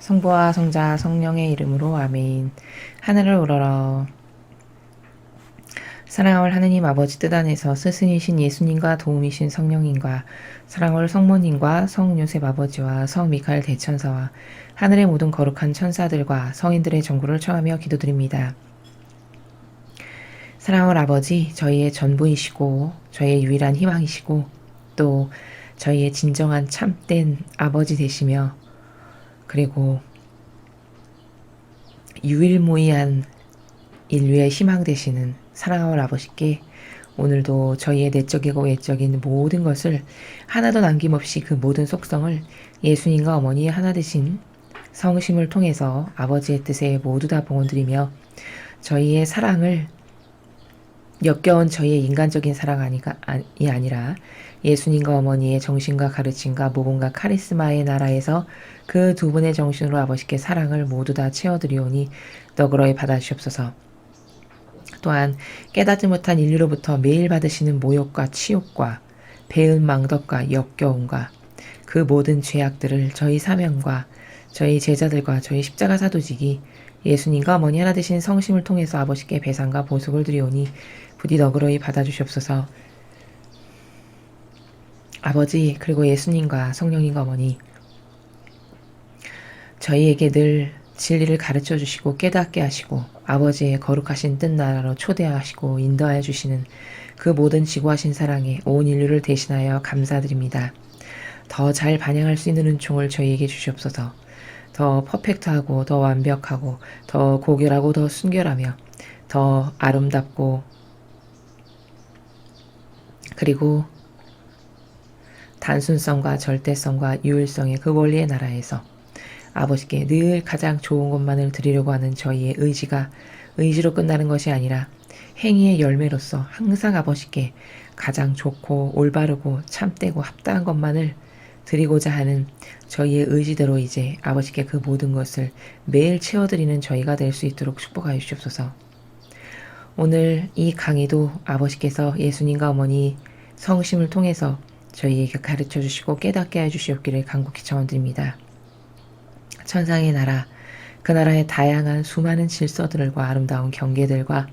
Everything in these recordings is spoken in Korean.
성부와 성자 성령의 이름으로 아멘. 하늘을 우러러 사랑할 하느님 아버지 뜻 안에서 스승이신 예수님과 도움이신 성령님과 사랑할 성모님과 성요셉 아버지와 성미카엘 대천사와 하늘의 모든 거룩한 천사들과 성인들의 정구를 청하며 기도드립니다. 사랑할 아버지, 저희의 전부이시고 저희의 유일한 희망이시고 또 저희의 진정한 참된 아버지 되시며 그리고 유일무이한 인류의 희망 되시는 사랑하는 아버지께 오늘도 저희의 내적이고 외적인 모든 것을 하나도 남김없이 그 모든 속성을 예수님과 어머니의 하나 되신 성심을 통해서 아버지의 뜻에 모두 다 봉헌드리며 저희의 사랑을 역겨운 저희의 인간적인 사랑이 아니라 예수님과 어머니의 정신과 가르침과 모범과 카리스마의 나라에서 그 두 분의 정신으로 아버지께 사랑을 모두 다 채워드리오니 너그러이 받아주시옵소서. 또한 깨닫지 못한 인류로부터 매일 받으시는 모욕과 치욕과 배은망덕과 역겨움과 그 모든 죄악들을 저희 사명과 저희 제자들과 저희 십자가 사도직이 예수님과 어머니 하나 되신 성심을 통해서 아버지께 배상과 보속을 드리오니 부디 너그러이 받아주시옵소서. 아버지 그리고 예수님과 성령님과 어머니 저희에게 늘 진리를 가르쳐 주시고 깨닫게 하시고 아버지의 거룩하신 뜻나라로 초대하시고 인도하여 주시는 그 모든 지구하신 사랑에 온 인류를 대신하여 감사드립니다. 더 잘 반영할 수 있는 은총을 저희에게 주시옵소서. 더 퍼펙트하고 더 완벽하고 더 고결하고 더 순결하며 더 아름답고 그리고 단순성과 절대성과 유일성의 그 원리의 나라에서 아버지께 늘 가장 좋은 것만을 드리려고 하는 저희의 의지로 끝나는 것이 아니라 행위의 열매로서 항상 아버지께 가장 좋고 올바르고 참되고 합당한 것만을 드리고자 하는 저희의 의지대로 이제 아버지께 그 모든 것을 매일 채워드리는 저희가 될 수 있도록 축복하여 주시옵소서. 오늘 이 강의도 아버지께서 예수님과 어머니 성심을 통해서 저희에게 가르쳐 주시고 깨닫게 해주시옵기를 간곡히 청원드립니다. 천상의 나라, 그 나라의 다양한 수많은 질서들과 아름다운 경계들과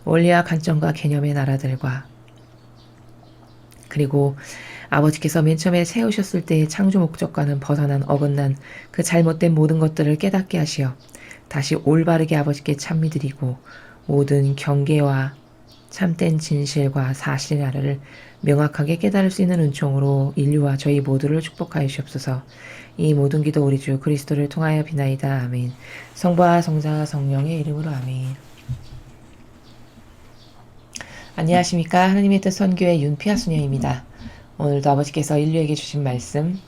원리와 관점과 개념의 나라들과 그리고 아버지께서 맨 처음에 세우셨을 때의 창조 목적과는 벗어난 어긋난 그 잘못된 모든 것들을 깨닫게 하시어 다시 올바르게 아버지께 찬미드리고 모든 경계와 참된 진실과 사실의 나라를 명확하게 깨달을 수 있는 은총으로 인류와 저희 모두를 축복하여 주옵소서. 이 모든 기도 우리 주 그리스도를 통하여 비나이다. 아멘. 성부와 성자와 성령의 이름으로 아멘. 안녕하십니까. 하나님의 뜻 선교의 윤피아 수녀입니다. 오늘도 아버지께서 인류에게 주신 말씀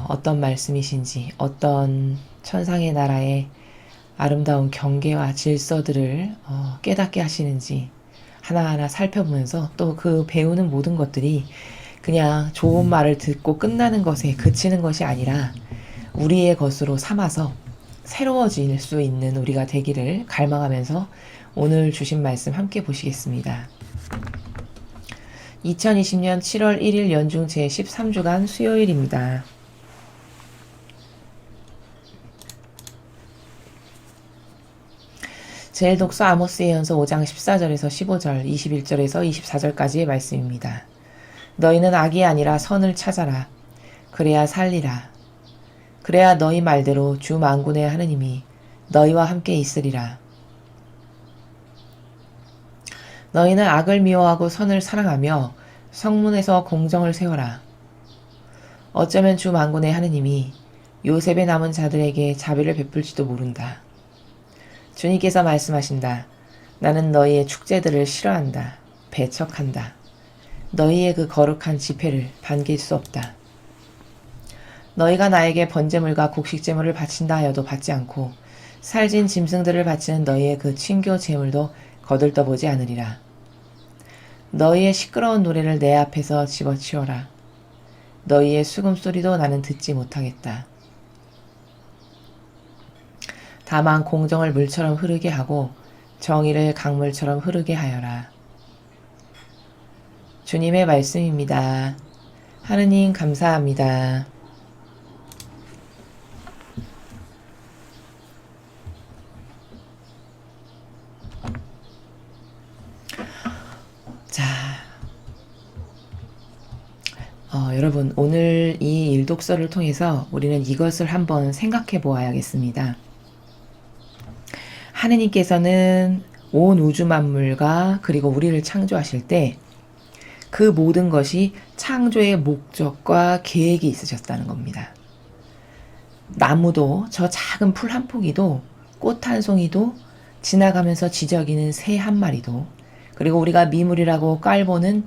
어떤 말씀이신지 어떤 천상의 나라의 아름다운 경계와 질서들을 깨닫게 하시는지 하나하나 살펴보면서 또 그 배우는 모든 것들이 그냥 좋은 말을 듣고 끝나는 것에 그치는 것이 아니라 우리의 것으로 삼아서 새로워질 수 있는 우리가 되기를 갈망하면서 오늘 주신 말씀 함께 보시겠습니다. 2020년 7월 1일 연중 제13주간 수요일입니다. 제1독서 아모스 예언서 5장 14절에서 15절, 21절에서 24절까지의 말씀입니다. 너희는 악이 아니라 선을 찾아라. 그래야 살리라. 그래야 너희 말대로 주 만군의 하느님이 너희와 함께 있으리라. 너희는 악을 미워하고 선을 사랑하며 성문에서 공정을 세워라. 어쩌면 주 만군의 하느님이 요셉의 남은 자들에게 자비를 베풀지도 모른다. 주님께서 말씀하신다. 나는 너희의 축제들을 싫어한다. 배척한다. 너희의 그 거룩한 집회를 반길 수 없다. 너희가 나에게 번제물과 곡식제물을 바친다 하여도 받지 않고 살진 짐승들을 바치는 너희의 그 친교 제물도 거들떠보지 않으리라. 너희의 시끄러운 노래를 내 앞에서 집어치워라. 너희의 수금소리도 나는 듣지 못하겠다. 다만 공정을 물처럼 흐르게 하고 정의를 강물처럼 흐르게 하여라. 주님의 말씀입니다. 하느님 감사합니다. 여러분, 오늘 이 일독서를 통해서 우리는 이것을 한번 생각해 보아야겠습니다. 하느님께서는 온 우주 만물과 그리고 우리를 창조하실 때 그 모든 것이 창조의 목적과 계획이 있으셨다는 겁니다. 나무도, 저 작은 풀 한 포기도, 꽃 한 송이도, 지나가면서 지저귀는 새 한 마리도, 그리고 우리가 미물이라고 깔보는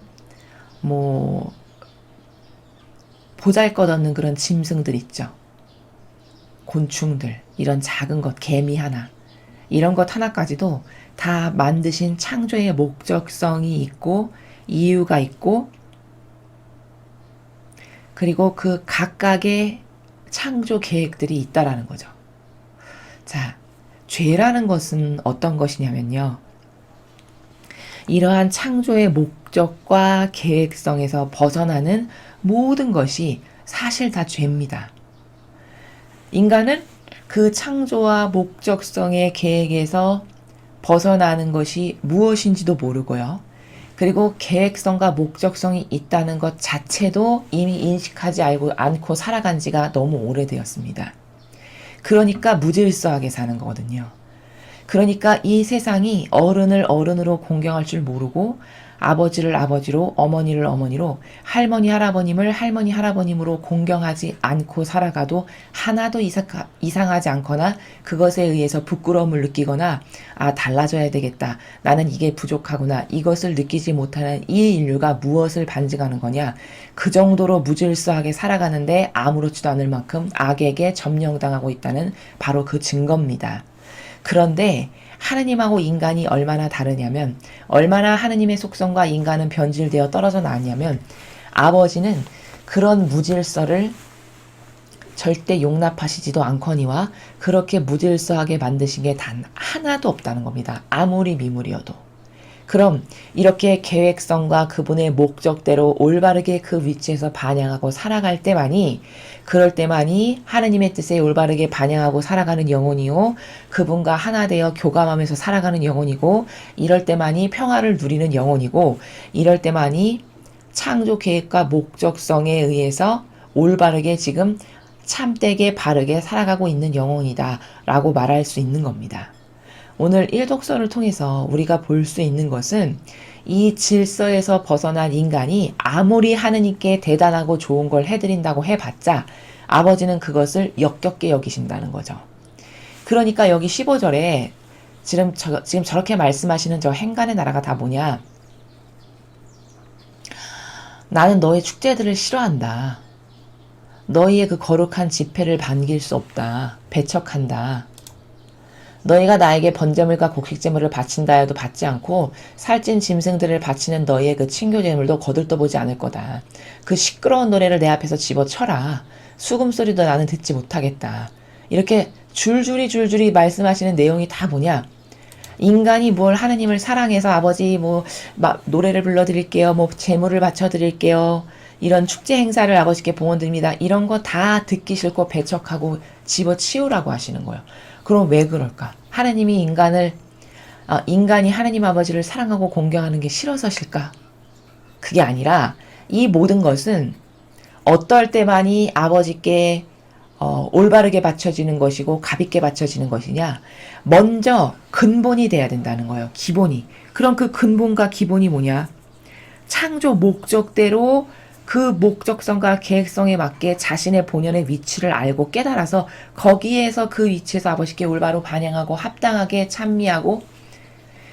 보잘것없는 그런 짐승들 있죠. 곤충들, 이런 작은 것, 개미 하나, 이런 것 하나까지도 다 만드신 창조의 목적성이 있고 이유가 있고, 그리고 그 각각의 창조 계획들이 있다라는 거죠. 자, 죄라는 것은 어떤 것이냐면요, 이러한 창조의 목적과 계획성에서 벗어나는 모든 것이 사실 다 죄입니다. 인간은 그 창조와 목적성의 계획에서 벗어나는 것이 무엇인지도 모르고요. 그리고 계획성과 목적성이 있다는 것 자체도 이미 인식하지 않고 살아간 지가 너무 오래되었습니다. 그러니까 무질서하게 사는 거거든요. 그러니까 이 세상이 어른을 어른으로 공경할 줄 모르고, 아버지를 아버지로, 어머니를 어머니로, 할머니 할아버님을 할머니 할아버님으로 공경하지 않고 살아가도 하나도 이상하지 않거나 그것에 의해서 부끄러움을 느끼거나, 아, 달라져야 되겠다, 나는 이게 부족하구나, 이것을 느끼지 못하는 이 인류가 무엇을 반증하는 거냐, 그 정도로 무질서하게 살아가는데 아무렇지도 않을 만큼 악에게 점령당하고 있다는 바로 그 증거입니다. 그런데 하느님하고 인간이 얼마나 다르냐면, 얼마나 하느님의 속성과 인간은 변질되어 떨어져 나왔냐면, 아버지는 그런 무질서를 절대 용납하시지도 않거니와 그렇게 무질서하게 만드신 게 단 하나도 없다는 겁니다. 아무리 미물이어도. 그럼 이렇게 계획성과 그분의 목적대로 올바르게 그 위치에서 반영하고 살아갈 때만이, 그럴 때만이 하느님의 뜻에 올바르게 반영하고 살아가는 영혼이요, 그분과 하나 되어 교감하면서 살아가는 영혼이고, 이럴 때만이 평화를 누리는 영혼이고, 이럴 때만이 창조 계획과 목적성에 의해서 올바르게 지금 참되게 바르게 살아가고 있는 영혼이다 라고 말할 수 있는 겁니다. 오늘 일독서를 통해서 우리가 볼 수 있는 것은, 이 질서에서 벗어난 인간이 아무리 하느님께 대단하고 좋은 걸 해드린다고 해봤자 아버지는 그것을 역겹게 여기신다는 거죠. 그러니까 여기 15절에 지금 저렇게 말씀하시는 저 행간의 나라가 다 뭐냐, 나는 너의 축제들을 싫어한다, 너희의 그 거룩한 집회를 반길 수 없다, 배척한다, 너희가 나에게 번제물과 곡식제물을 바친다 해도 받지 않고 살찐 짐승들을 바치는 너희의 그 친교제물도 거들떠보지 않을 거다. 그 시끄러운 노래를 내 앞에서 집어쳐라. 수금소리도 나는 듣지 못하겠다. 이렇게 줄줄이 말씀하시는 내용이 다 뭐냐, 인간이 뭘 하느님을 사랑해서 아버지 노래를 불러드릴게요, 제물을 바쳐드릴게요, 이런 축제 행사를 아버지께 봉헌드립니다, 이런 거 다 듣기 싫고 배척하고 집어치우라고 하시는 거예요. 그럼 왜 그럴까? 하느님이 인간이 하느님 아버지를 사랑하고 공경하는 게 싫어서실까? 그게 아니라 이 모든 것은 어떨 때만이 아버지께 올바르게 바쳐지는 것이고 값있게 바쳐지는 것이냐, 먼저 근본이 돼야 된다는 거예요. 기본이. 그럼 그 근본과 기본이 뭐냐, 창조 목적대로 그 목적성과 계획성에 맞게 자신의 본연의 위치를 알고 깨달아서 거기에서 그 위치에서 아버지께 올바로 반영하고 합당하게 찬미하고,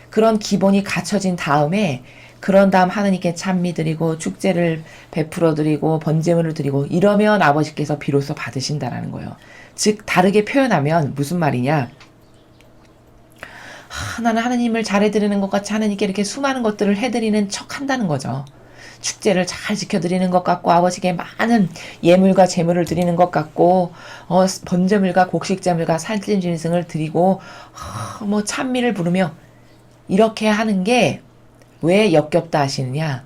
그런 기본이 갖춰진 다음에, 그런 다음 하느님께 찬미 드리고 축제를 베풀어 드리고 번제물을 드리고, 이러면 아버지께서 비로소 받으신다라는 거예요. 즉 다르게 표현하면 무슨 말이냐, 나는 하느님을 잘해드리는 것 같이 하느님께 이렇게 수많은 것들을 해드리는 척 한다는 거죠. 축제를 잘 지켜드리는 것 같고, 아버지께 많은 예물과 제물을 드리는 것 같고, 번제물과 곡식제물과 살찐 짐승을 드리고, 찬미를 부르며 이렇게 하는 게 왜 역겹다 하시느냐.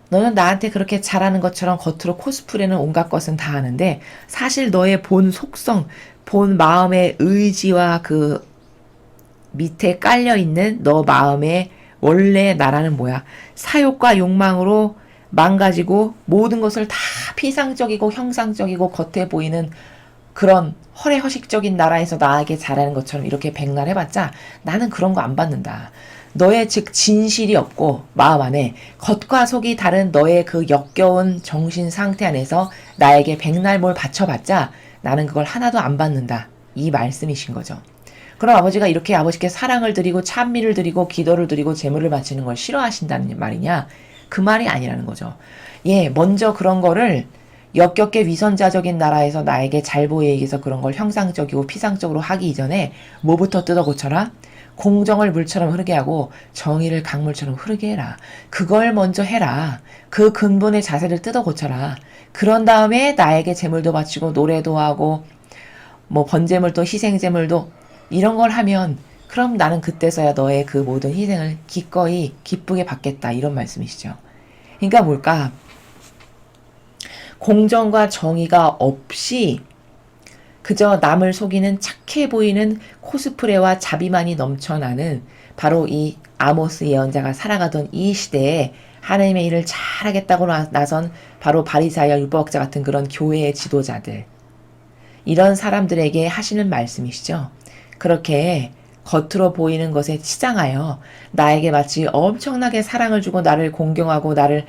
너는 나한테 그렇게 잘하는 것처럼 겉으로 코스프레는 온갖 것은 다 하는데, 사실 너의 본 속성, 본 마음의 의지와 그 밑에 깔려있는 너 마음의 원래 나라는 뭐야? 사욕과 욕망으로 망가지고 모든 것을 다 피상적이고 형상적이고 겉에 보이는 그런 허례허식적인 나라에서 나에게 잘하는 것처럼 이렇게 백날해봤자 나는 그런 거 안 받는다. 너의 즉 진실이 없고 마음 안에 겉과 속이 다른 너의 그 역겨운 정신 상태 안에서 나에게 백날 뭘 바쳐봤자 나는 그걸 하나도 안 받는다. 이 말씀이신 거죠. 그럼 아버지가 이렇게 아버지께 사랑을 드리고 찬미를 드리고 기도를 드리고 제물을 바치는 걸 싫어하신다는 말이냐? 그 말이 아니라는 거죠. 예, 먼저 그런 거를 역겹게 위선자적인 나라에서 나에게 잘 보이기 위해서 그런 걸 형상적이고 피상적으로 하기 이전에 뭐부터 뜯어 고쳐라? 공정을 물처럼 흐르게 하고 정의를 강물처럼 흐르게 해라. 그걸 먼저 해라. 그 근본의 자세를 뜯어 고쳐라. 그런 다음에 나에게 제물도 바치고 노래도 하고 뭐 번제물도 희생제물도 이런 걸 하면 그럼 나는 그때서야 너의 그 모든 희생을 기꺼이 기쁘게 받겠다. 이런 말씀이시죠. 그러니까 뭘까? 공정과 정의가 없이 그저 남을 속이는 착해 보이는 코스프레와 자비만이 넘쳐나는 바로 이 아모스 예언자가 살아가던 이 시대에 하나님의 일을 잘하겠다고 나선 바로 바리사야 율법학자 같은 그런 교회의 지도자들, 이런 사람들에게 하시는 말씀이시죠. 그렇게 겉으로 보이는 것에 치장하여 나에게 마치 엄청나게 사랑을 주고 나를 공경하고 나를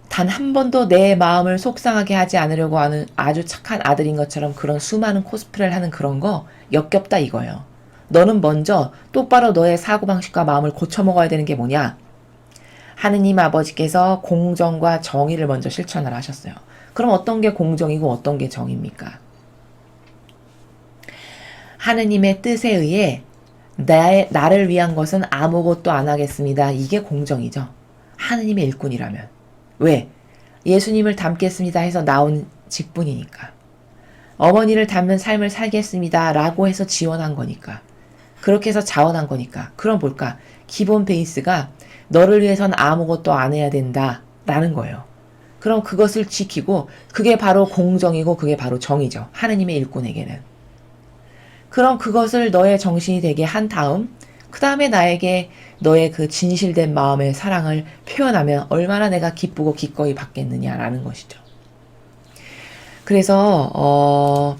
단 한 번도 내 마음을 속상하게 하지 않으려고 하는 아주 착한 아들인 것처럼 그런 수많은 코스프레를 하는 그런 거 역겹다 이거예요. 너는 먼저 똑바로 너의 사고방식과 마음을 고쳐먹어야 되는 게 뭐냐? 하느님 아버지께서 공정과 정의를 먼저 실천을 하셨어요. 그럼 어떤 게 공정이고 어떤 게 정의입니까? 하느님의 뜻에 의해 나를 위한 것은 아무것도 안 하겠습니다. 이게 공정이죠. 하느님의 일꾼이라면. 왜? 예수님을 닮겠습니다 해서 나온 직분이니까. 어머니를 닮는 삶을 살겠습니다 라고 해서 지원한 거니까. 그렇게 해서 자원한 거니까. 그럼 뭘까? 기본 베이스가 너를 위해선 아무것도 안 해야 된다 라는 거예요. 그럼 그것을 지키고 그게 바로 공정이고 그게 바로 정의죠. 하느님의 일꾼에게는. 그럼 그것을 너의 정신이 되게 한 다음 그 다음에 나에게 너의 그 진실된 마음의 사랑을 표현하면 얼마나 내가 기쁘고 기꺼이 받겠느냐라는 것이죠. 그래서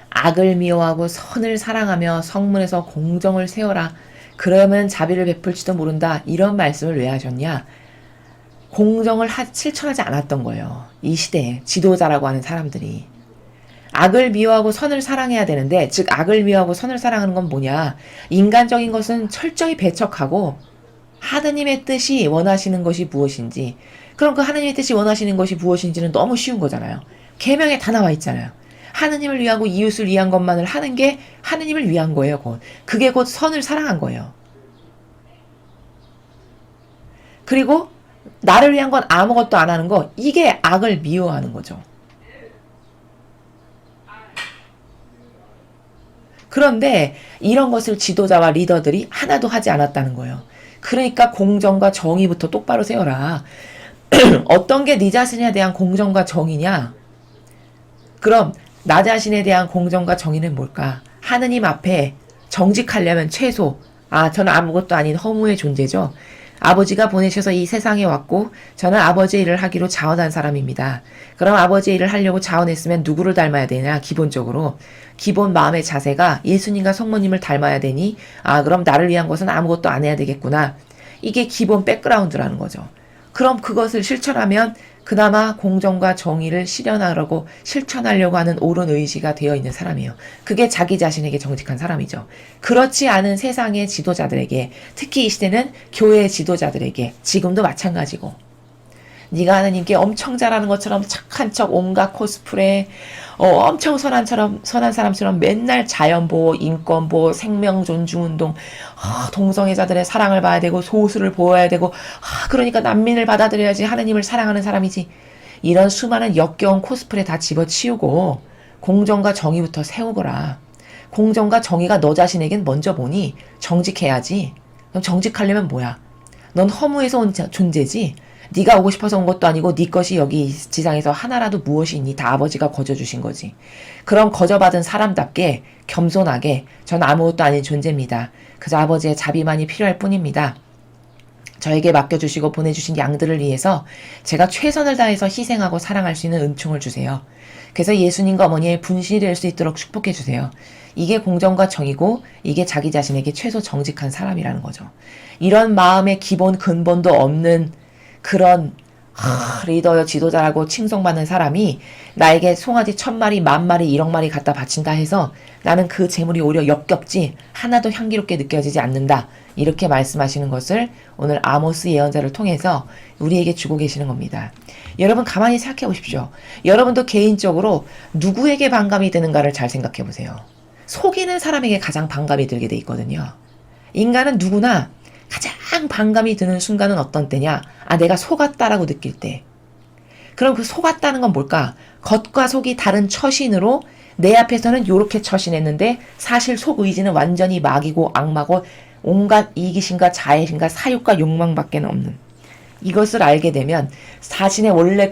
악을 미워하고 선을 사랑하며 성문에서 공정을 세워라. 그러면 자비를 베풀지도 모른다. 이런 말씀을 왜 하셨냐? 공정을 실천하지 않았던 거예요. 이 시대에 지도자라고 하는 사람들이. 악을 미워하고 선을 사랑해야 되는데, 즉 악을 미워하고 선을 사랑하는 건 뭐냐? 인간적인 것은 철저히 배척하고 하느님의 뜻이 원하시는 것이 무엇인지, 그럼 그 하느님의 뜻이 원하시는 것이 무엇인지는 너무 쉬운 거잖아요. 계명에 다 나와 있잖아요. 하느님을 위하고 이웃을 위한 것만을 하는 게 하느님을 위한 거예요. 곧. 그게 곧 선을 사랑한 거예요. 그리고 나를 위한 건 아무것도 안 하는 거, 이게 악을 미워하는 거죠. 그런데 이런 것을 지도자와 리더들이 하나도 하지 않았다는 거예요. 그러니까 공정과 정의부터 똑바로 세워라. 어떤 게 네 자신에 대한 공정과 정의냐? 그럼 나 자신에 대한 공정과 정의는 뭘까? 하느님 앞에 정직하려면 최소, 저는 아무것도 아닌 허무의 존재죠. 아버지가 보내셔서 이 세상에 왔고 저는 아버지의 일을 하기로 자원한 사람입니다. 그럼 아버지의 일을 하려고 자원했으면 누구를 닮아야 되냐? 기본적으로 기본 마음의 자세가 예수님과 성모님을 닮아야 되니 그럼 나를 위한 것은 아무것도 안 해야 되겠구나. 이게 기본 백그라운드라는 거죠. 그럼 그것을 실천하면 그나마 공정과 정의를 실천하려고 하는 옳은 의지가 되어 있는 사람이에요. 그게 자기 자신에게 정직한 사람이죠. 그렇지 않은 세상의 지도자들에게, 특히 이 시대는 교회의 지도자들에게 지금도 마찬가지고, 네가 하느님께 엄청 잘하는 것처럼 착한 척 온갖 코스프레, 엄청 선한 사람처럼 맨날 자연보호, 인권보호, 생명존중운동, 동성애자들의 사랑을 봐야 되고 소수를 보호해야 되고, 그러니까 난민을 받아들여야지 하느님을 사랑하는 사람이지. 이런 수많은 역겨운 코스프레 다 집어치우고 공정과 정의부터 세우거라. 공정과 정의가 너 자신에겐 먼저 보니 정직해야지. 그럼 정직하려면 뭐야? 넌 허무에서 온 존재지. 네가 오고 싶어서 온 것도 아니고 네 것이 여기 지상에서 하나라도 무엇이 있니? 다 아버지가 거저주신 거지. 그럼 거저받은 사람답게 겸손하게 전 아무것도 아닌 존재입니다. 그저 아버지의 자비만이 필요할 뿐입니다. 저에게 맡겨주시고 보내주신 양들을 위해서 제가 최선을 다해서 희생하고 사랑할 수 있는 은총을 주세요. 그래서 예수님과 어머니의 분신이 될 수 있도록 축복해 주세요. 이게 공정과 정의고 이게 자기 자신에게 최소 정직한 사람이라는 거죠. 이런 마음의 기본 근본도 없는 그런 리더여 지도자라고 칭송받는 사람이 나에게 송아지 1000마리, 10,000마리, 1억 마리 갖다 바친다 해서 나는 그 재물이 오히려 역겹지 하나도 향기롭게 느껴지지 않는다. 이렇게 말씀하시는 것을 오늘 아모스 예언자를 통해서 우리에게 주고 계시는 겁니다. 여러분 가만히 생각해 보십시오. 여러분도 개인적으로 누구에게 반감이 드는가를 잘 생각해 보세요. 속이는 사람에게 가장 반감이 들게 돼 있거든요. 인간은 누구나 가장 반감이 드는 순간은 어떤 때냐? 내가 속았다라고 느낄 때. 그럼 그 속았다는 건 뭘까? 겉과 속이 다른 처신으로 내 앞에서는 요렇게 처신했는데 사실 속 의지는 완전히 마귀고 악마고 온갖 이기심과 자애심과 사욕과 욕망밖에 없는. 이것을 알게 되면 자신의 원래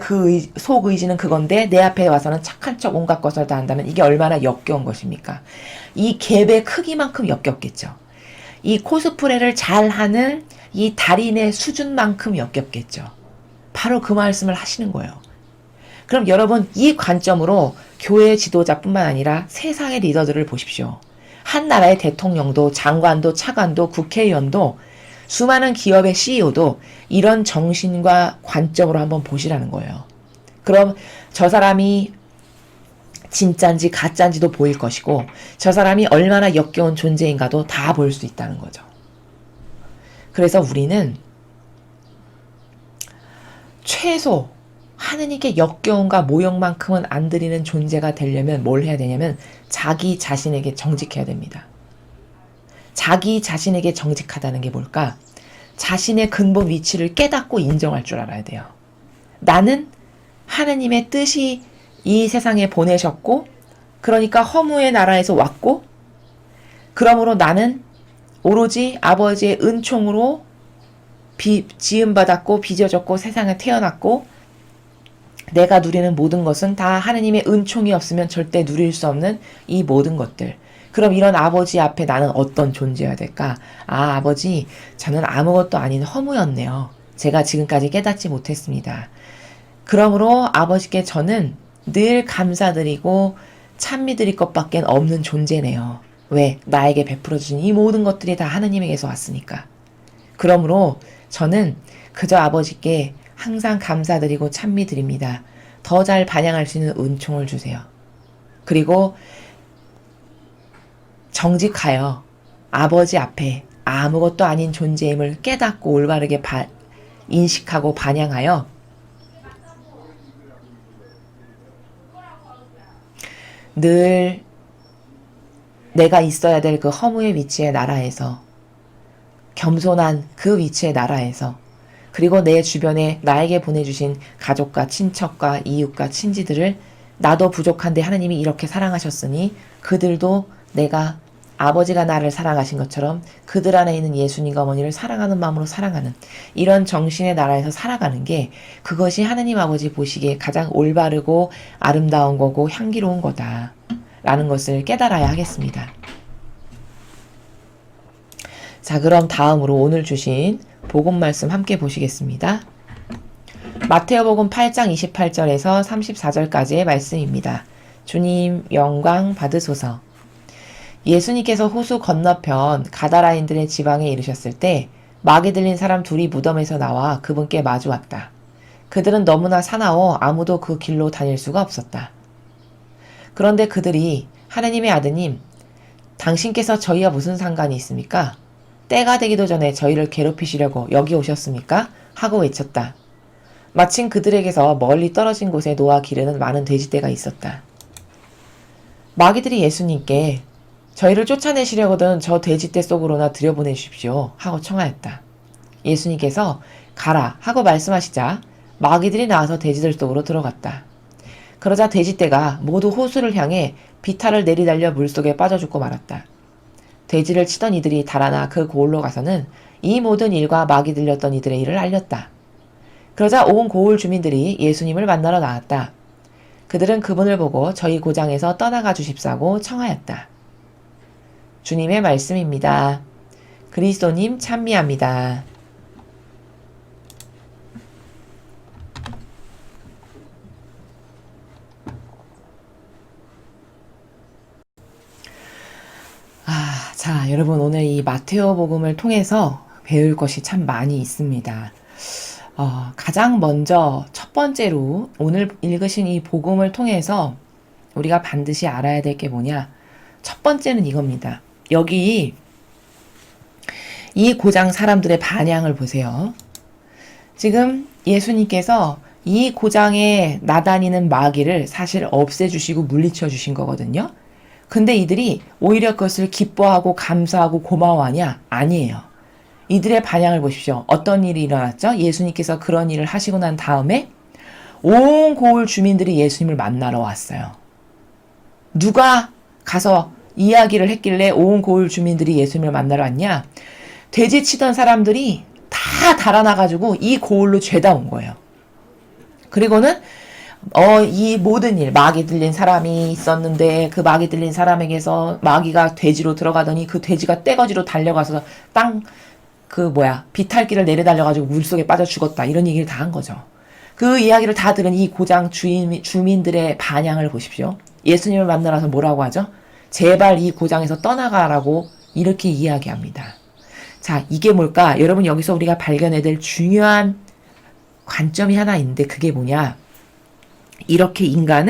속 의지는 그건데 내 앞에 와서는 착한 척 온갖 것을 다 한다면 이게 얼마나 역겨운 것입니까? 이 갭의 크기만큼 역겹겠죠. 이 코스프레를 잘하는 이 달인의 수준만큼 역겹겠죠. 바로 그 말씀을 하시는 거예요. 그럼 여러분 이 관점으로 교회 지도자뿐만 아니라 세상의 리더들을 보십시오. 한 나라의 대통령도 장관도 차관도 국회의원도 수많은 기업의 CEO도 이런 정신과 관점으로 한번 보시라는 거예요. 그럼 저 사람이 진짠지 가짠지도 보일 것이고 저 사람이 얼마나 역겨운 존재인가도 다 볼 수 있다는 거죠. 그래서 우리는 최소 하느님께 역겨움과 모욕만큼은 안 드리는 존재가 되려면 뭘 해야 되냐면 자기 자신에게 정직해야 됩니다. 자기 자신에게 정직하다는 게 뭘까? 자신의 근본 위치를 깨닫고 인정할 줄 알아야 돼요. 나는 하느님의 뜻이 이 세상에 보내셨고 그러니까 허무의 나라에서 왔고 그러므로 나는 오로지 아버지의 은총으로 지음받았고 빚어졌고 세상에 태어났고 내가 누리는 모든 것은 다 하느님의 은총이 없으면 절대 누릴 수 없는 이 모든 것들. 그럼 이런 아버지 앞에 나는 어떤 존재여야 될까? 아버지, 저는 아무것도 아닌 허무였네요. 제가 지금까지 깨닫지 못했습니다. 그러므로 아버지께 저는 늘 감사드리고 찬미드릴 것밖에 없는 존재네요. 왜? 나에게 베풀어주신 이 모든 것들이 다 하느님에게서 왔으니까. 그러므로 저는 그저 아버지께 항상 감사드리고 찬미드립니다. 더 잘 반영할 수 있는 은총을 주세요. 그리고 정직하여 아버지 앞에 아무것도 아닌 존재임을 깨닫고 올바르게 인식하고 반영하여 늘 내가 있어야 될 그 허무의 위치의 나라에서 겸손한 그 위치의 나라에서 그리고 내 주변에 나에게 보내주신 가족과 친척과 이웃과 친지들을 나도 부족한데 하나님이 이렇게 사랑하셨으니 그들도 내가 아버지가 나를 사랑하신 것처럼 그들 안에 있는 예수님과 어머니를 사랑하는 마음으로 사랑하는 이런 정신의 나라에서 살아가는 게 그것이 하느님 아버지 보시기에 가장 올바르고 아름다운 거고 향기로운 거다 라는 것을 깨달아야 하겠습니다. 자, 그럼 다음으로 오늘 주신 복음 말씀 함께 보시겠습니다. 마태오복음 8장 28절에서 34절까지의 말씀입니다. 주님 영광 받으소서. 예수님께서 호수 건너편 가다라인들의 지방에 이르셨을 때 마귀 들린 사람 둘이 무덤에서 나와 그분께 마주 왔다. 그들은 너무나 사나워 아무도 그 길로 다닐 수가 없었다. 그런데 그들이 하느님의 아드님, 당신께서 저희와 무슨 상관이 있습니까? 때가 되기도 전에 저희를 괴롭히시려고 여기 오셨습니까? 하고 외쳤다. 마침 그들에게서 멀리 떨어진 곳에 놓아 기르는 많은 돼지떼가 있었다. 마귀들이 예수님께 저희를 쫓아내시려거든 저 돼지떼 속으로나 들여보내십시오 하고 청하였다. 예수님께서 가라 하고 말씀하시자 마귀들이 나와서 돼지들 속으로 들어갔다. 그러자 돼지떼가 모두 호수를 향해 비탈을 내리달려 물속에 빠져 죽고 말았다. 돼지를 치던 이들이 달아나 그 고을로 가서는 이 모든 일과 마귀 들렸던 이들의 일을 알렸다. 그러자 온 고을 주민들이 예수님을 만나러 나왔다. 그들은 그분을 보고 저희 고장에서 떠나가 주십사고 청하였다. 주님의 말씀입니다. 그리스도님 찬미합니다. 자, 여러분 오늘 이 마테오 복음을 통해서 배울 것이 참 많이 있습니다. 가장 먼저 첫 번째로 오늘 읽으신 이 복음을 통해서 우리가 반드시 알아야 될 게 뭐냐? 첫 번째는 이겁니다. 여기 이 고장 사람들의 반향을 보세요. 지금 예수님께서 이 고장에 나다니는 마귀를 사실 없애주시고 물리쳐 주신 거거든요. 근데 이들이 오히려 그것을 기뻐하고 감사하고 고마워하냐? 아니에요. 이들의 반향을 보십시오. 어떤 일이 일어났죠? 예수님께서 그런 일을 하시고 난 다음에 온 고을 주민들이 예수님을 만나러 왔어요. 누가 가서 이야기를 했길래 온 고을 주민들이 예수님을 만나러 왔냐? 돼지 치던 사람들이 다 달아나가지고 이 고을로 죄다 온 거예요. 그리고는 이 모든 일, 마귀 들린 사람이 있었는데 그 마귀 들린 사람에게서 마귀가 돼지로 들어가더니 그 돼지가 떼거지로 달려가서 비탈길을 내려달려가지고 물속에 빠져 죽었다. 이런 얘기를 다 한 거죠. 그 이야기를 다 들은 이 고장 주민들의 반향을 보십시오. 예수님을 만나러서 뭐라고 하죠? 제발 이 고장에서 떠나가라고 이렇게 이야기합니다. 자, 이게 뭘까? 여러분 여기서 우리가 발견해야 될 중요한 관점이 하나 있는데 그게 뭐냐? 이렇게 인간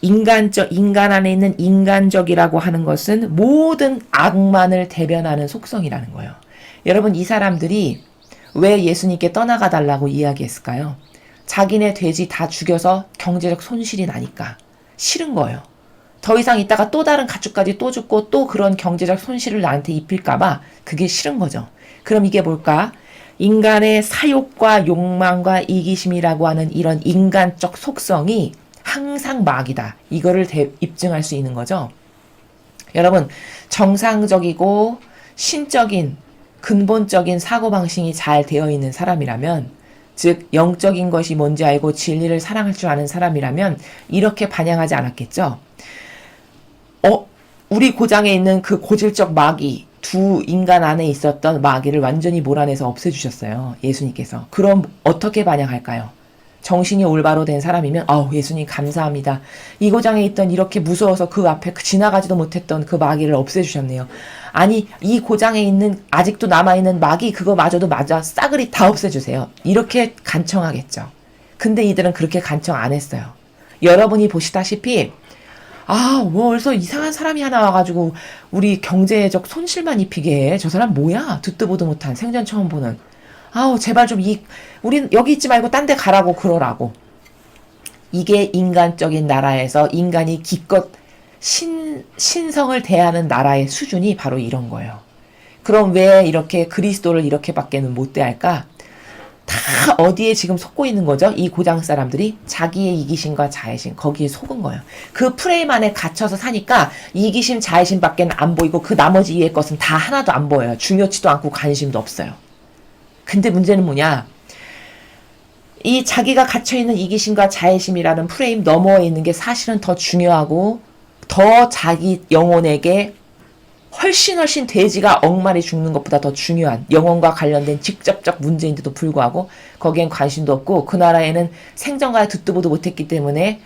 안에 있는 인간적이라고 하는 것은 모든 악만을 대변하는 속성이라는 거예요. 여러분 이 사람들이 왜 예수님께 떠나가 달라고 이야기했을까요? 자기네 돼지 다 죽여서 경제적 손실이 나니까 싫은 거예요. 더 이상 있다가 또 다른 가축까지 또 죽고 또 그런 경제적 손실을 나한테 입힐까봐 그게 싫은 거죠. 그럼 이게 뭘까? 인간의 사욕과 욕망과 이기심이라고 하는 이런 인간적 속성이 항상 마귀다. 이거를 입증할 수 있는 거죠. 여러분, 정상적이고 신적인 근본적인 사고방식이 잘 되어 있는 사람이라면, 즉 영적인 것이 뭔지 알고 진리를 사랑할 줄 아는 사람이라면 이렇게 반향하지 않았겠죠. 우리 고장에 있는 그 고질적 마귀, 두 인간 안에 있었던 마귀를 완전히 몰아내서 없애주셨어요. 예수님께서. 그럼 어떻게 반향할까요? 정신이 올바로 된 사람이면 예수님 감사합니다. 이 고장에 있던 이렇게 무서워서 그 앞에 지나가지도 못했던 그 마귀를 없애주셨네요. 아니 이 고장에 있는 아직도 남아있는 마귀 그거마저도 싸그리 다 없애주세요. 이렇게 간청하겠죠. 근데 이들은 그렇게 간청 안 했어요. 여러분이 보시다시피 어디서 이상한 사람이 하나 와가지고 우리 경제적 손실만 입히게 해. 저 사람 뭐야? 듣도 보도 못한 생전 처음 보는. 제발 좀 우린 여기 있지 말고 딴 데 가라고 그러라고. 이게 인간적인 나라에서 인간이 기껏 신성을 대하는 나라의 수준이 바로 이런 거예요. 그럼 왜 이렇게 그리스도를 이렇게밖에는 못 대할까? 다 어디에 지금 속고 있는 거죠? 이 고장 사람들이 자기의 이기심과 자애심 거기에 속은 거예요. 그 프레임 안에 갇혀서 사니까 이기심 자애심밖에 안 보이고 그 나머지 이의 것은 다 하나도 안 보여요. 중요치도 않고 관심도 없어요. 근데 문제는 뭐냐? 이 자기가 갇혀있는 이기심과 자애심이라는 프레임 너머에 있는 게 사실은 더 중요하고 더 자기 영혼에게 훨씬 돼지가 억마리 죽는 것보다 더 중요한 영혼과 관련된 직접적 문제인데도 불구하고 거기엔 관심도 없고 그 나라에는 생전과 듣도 보도 못했기 때문에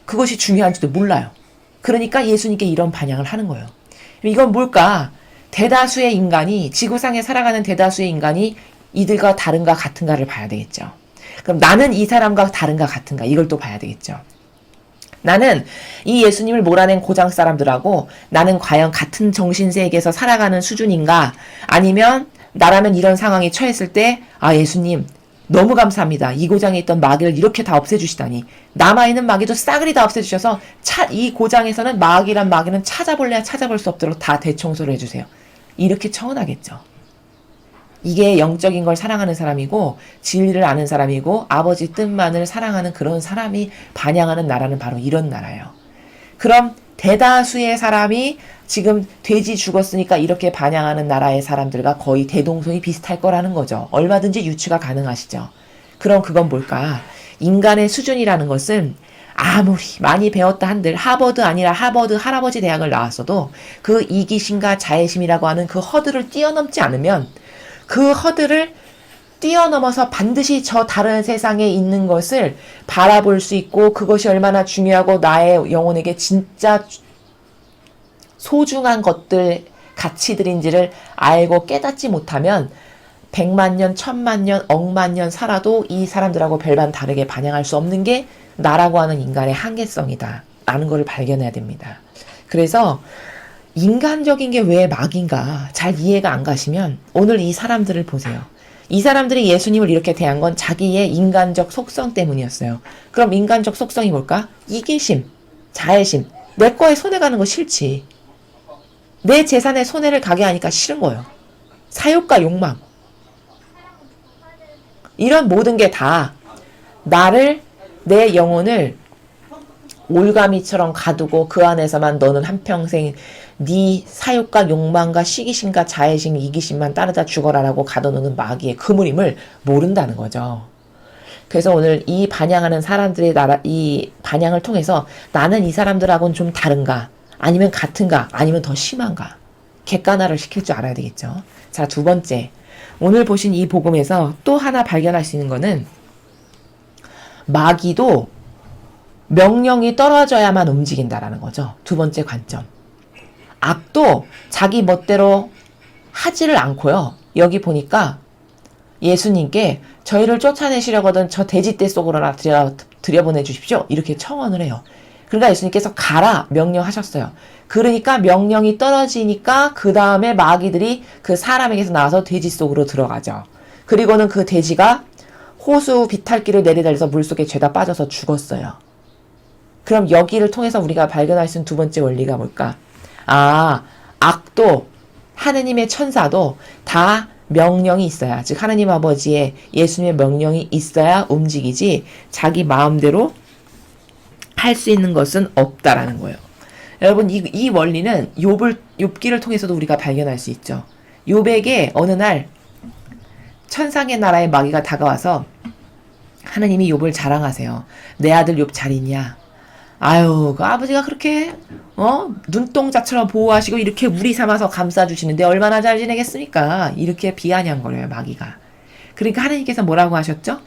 그것이 중요한지도 몰라요. 그러니까 예수님께 이런 반향을 하는 거예요. 이건 뭘까? 대다수의 인간이 지구상에 살아가는 대다수의 인간이 이들과 다른가 같은가를 봐야 되겠죠. 그럼 나는 이 사람과 다른가 같은가 이걸 또 봐야 되겠죠. 나는 이 예수님을 몰아낸 고장 사람들하고 나는 과연 같은 정신세계에서 살아가는 수준인가? 아니면 나라면 이런 상황에 처했을 때 예수님 너무 감사합니다. 이 고장에 있던 마귀를 이렇게 다 없애주시다니. 남아있는 마귀도 싸그리 다 없애주셔서 이 고장에서는 마귀는 찾아볼래야 찾아볼 수 없도록 다 대청소를 해주세요. 이렇게 청원하겠죠. 이게 영적인 걸 사랑하는 사람이고 진리를 아는 사람이고 아버지 뜻만을 사랑하는 그런 사람이 반향하는 나라는 바로 이런 나라예요. 그럼 대다수의 사람이 지금 돼지 죽었으니까 이렇게 반향하는 나라의 사람들과 거의 대동소이 비슷할 거라는 거죠. 얼마든지 유추가 가능하시죠. 그럼 그건 뭘까? 인간의 수준이라는 것은 아무리 많이 배웠다 한들 하버드 아니라 하버드 할아버지 대학을 나왔어도 그 이기심과 자애심이라고 하는 그 허들을 뛰어넘지 않으면 그 허들을 뛰어넘어서 반드시 저 다른 세상에 있는 것을 바라볼 수 있고 그것이 얼마나 중요하고 나의 영혼에게 진짜 소중한 것들, 가치들인지를 알고 깨닫지 못하면 100만 년, 1000만 년, 억만 년 살아도 이 사람들하고 별반 다르게 반영할 수 없는 게 나라고 하는 인간의 한계성이다 라는 걸 발견해야 됩니다. 그래서 인간적인 게 왜 막인가 잘 이해가 안 가시면 오늘 이 사람들을 보세요. 이 사람들이 예수님을 이렇게 대한 건 자기의 인간적 속성 때문이었어요. 그럼 인간적 속성이 뭘까? 이기심, 자애심. 내 거에 손해가는 거 싫지. 내 재산에 손해를 가게 하니까 싫은 거예요. 사욕과 욕망. 이런 모든 게 다 나를, 내 영혼을 올가미처럼 가두고 그 안에서만 너는 한평생 네 사욕과 욕망과 시기심과 자애심, 이기심만 따르다 죽어라라고 가둬놓는 마귀의 그물임을 모른다는 거죠. 그래서 오늘 이 반향하는 사람들의 이 반향을 통해서 나는 이 사람들하고는 좀 다른가? 아니면 같은가? 아니면 더 심한가? 객관화를 시킬 줄 알아야 되겠죠. 자, 두 번째. 오늘 보신 이 복음에서 또 하나 발견할 수 있는 거는 마귀도 명령이 떨어져야만 움직인다라는 거죠. 두 번째 관점. 악도 자기 멋대로 하지를 않고요. 여기 보니까 예수님께 저희를 쫓아내시려거든 저 돼지떼 속으로나 들여보내 주십시오. 이렇게 청원을 해요. 그러니까 예수님께서 가라 명령하셨어요. 그러니까 명령이 떨어지니까 그 다음에 마귀들이 그 사람에게서 나와서 돼지 속으로 들어가죠. 그리고는 그 돼지가 호수 비탈길을 내리달려서 물속에 죄다 빠져서 죽었어요. 그럼 여기를 통해서 우리가 발견할 수 있는 두 번째 원리가 뭘까? 아, 악도 하느님의 천사도 다 명령이 있어야, 즉 하느님 아버지의 예수님의 명령이 있어야 움직이지 자기 마음대로 할 수 있는 것은 없다라는 거예요. 여러분 이 원리는 욥기를 통해서도 우리가 발견할 수 있죠. 욥에게 어느 날 천상의 나라의 마귀가 다가와서 하느님이 욥을 자랑하세요. 내 아들 욥 잘 있냐? 아유, 그 아버지가 그렇게 눈동자처럼 보호하시고 이렇게 우리 삼아서 감싸주시는데 얼마나 잘 지내겠습니까? 이렇게 비아냥거려요, 마귀가. 그러니까 하느님께서 뭐라고 하셨죠?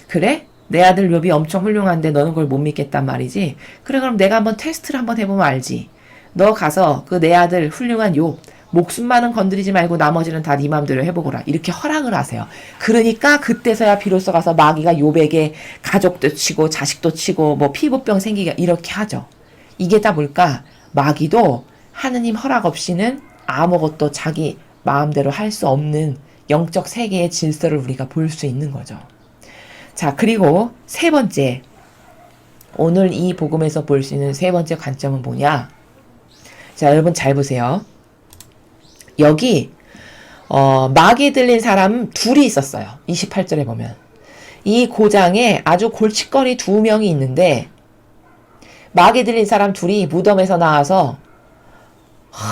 그래? 내 아들 욥이 엄청 훌륭한데 너는 그걸 못 믿겠단 말이지? 그래, 그럼 내가 한번 테스트를 한번 해보면 알지. 너 가서 그 내 아들 훌륭한 욥 목숨만은 건드리지 말고 나머지는 다 네 맘대로 해보거라. 이렇게 허락을 하세요. 그러니까 그때서야 비로소 가서 마귀가 욥에게 가족도 치고 자식도 치고 뭐 피부병 생기게 이렇게 하죠. 이게 다 뭘까? 마귀도 하느님 허락 없이는 아무것도 자기 마음대로 할 수 없는 영적 세계의 질서를 우리가 볼 수 있는 거죠. 자, 그리고 세 번째. 오늘 이 복음에서 볼 수 있는 세 번째 관점은 뭐냐? 자, 여러분 잘 보세요. 여기 마귀 들린 사람 둘이 있었어요. 28절에 보면. 이 고장에 아주 골칫거리 두 명이 있는데 마귀 들린 사람 둘이 무덤에서 나와서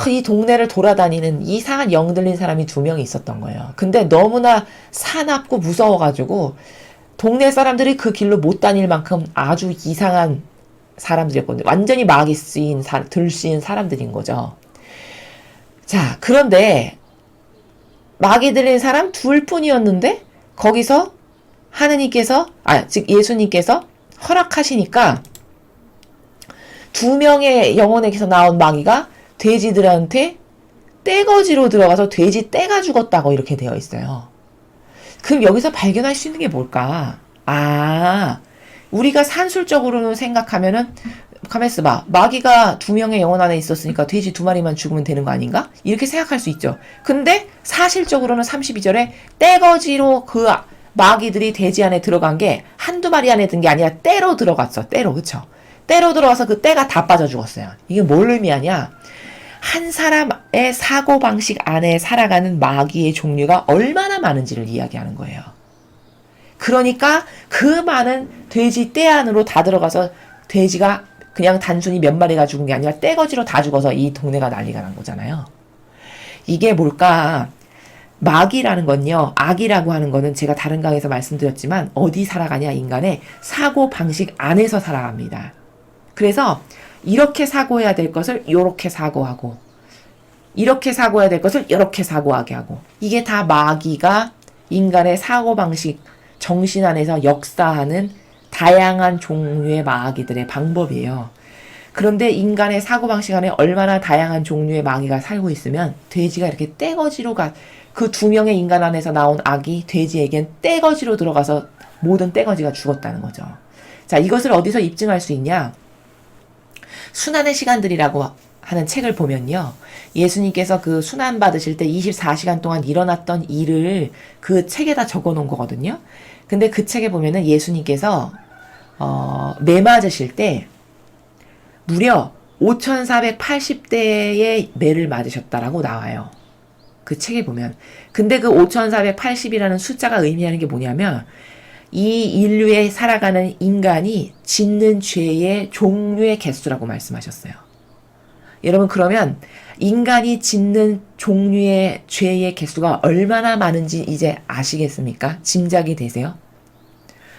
이 동네를 돌아다니는 이상한 영 들린 사람이 두 명이 있었던 거예요. 근데 너무나 사납고 무서워가지고 동네 사람들이 그 길로 못 다닐 만큼 아주 이상한 사람들이었거든요. 완전히 마귀 들쓰인 사람들인 거죠. 자, 그런데 마귀 들린 사람 둘뿐이었는데 거기서 하느님께서 즉 예수님께서 허락하시니까 두 명의 영혼에게서 나온 마귀가 돼지들한테 떼거지로 들어가서 돼지 떼가 죽었다고 이렇게 되어 있어요. 그럼 여기서 발견할 수 있는 게 뭘까? 우리가 산술적으로는 생각하면은 가만 있어봐. 마귀가 두 명의 영혼 안에 있었으니까 돼지 두 마리만 죽으면 되는 거 아닌가? 이렇게 생각할 수 있죠. 근데 사실적으로는 32절에 떼거지로 그 마귀들이 돼지 안에 들어간 게 한두 마리 안에 든 게 아니라 떼로 들어갔어. 떼로, 그쵸? 떼로 들어가서 그 떼가 다 빠져 죽었어요. 이게 뭘 의미하냐? 한 사람의 사고방식 안에 살아가는 마귀의 종류가 얼마나 많은지를 이야기하는 거예요. 그러니까 그 많은 돼지 떼 안으로 다 들어가서 돼지가 그냥 단순히 몇 마리가 죽은 게 아니라 떼거지로 다 죽어서 이 동네가 난리가 난 거잖아요. 이게 뭘까? 마귀라는 건요, 악이라고 하는 거는 제가 다른 강에서 말씀드렸지만 어디 살아가냐? 인간의 사고방식 안에서 살아갑니다. 그래서 이렇게 사고해야 될 것을 이렇게 사고하고 이렇게 사고해야 될 것을 이렇게 사고하게 하고 이게 다 마귀가 인간의 사고방식 정신 안에서 역사하는 다양한 종류의 마귀들의 방법이에요. 그런데 인간의 사고방식 안에 얼마나 다양한 종류의 마귀가 살고 있으면 돼지가 이렇게 떼거지로 그 두 명의 인간 안에서 나온 악이 돼지에겐 떼거지로 들어가서 모든 떼거지가 죽었다는 거죠. 자, 이것을 어디서 입증할 수 있냐? 순환의 시간들이라고 하는 책을 보면요. 예수님께서 그 순환 받으실 때 24시간 동안 일어났던 일을 그 책에다 적어 놓은 거거든요. 근데 그 책에 보면은 예수님께서 매 맞으실 때 무려 5,480대의 매를 맞으셨다라고 나와요. 그 책에 보면. 근데 그 5,480이라는 숫자가 의미하는 게 뭐냐면 이 인류에 살아가는 인간이 짓는 죄의 종류의 개수라고 말씀하셨어요. 여러분, 그러면 인간이 짓는 종류의 죄의 개수가 얼마나 많은지 이제 아시겠습니까? 짐작이 되세요?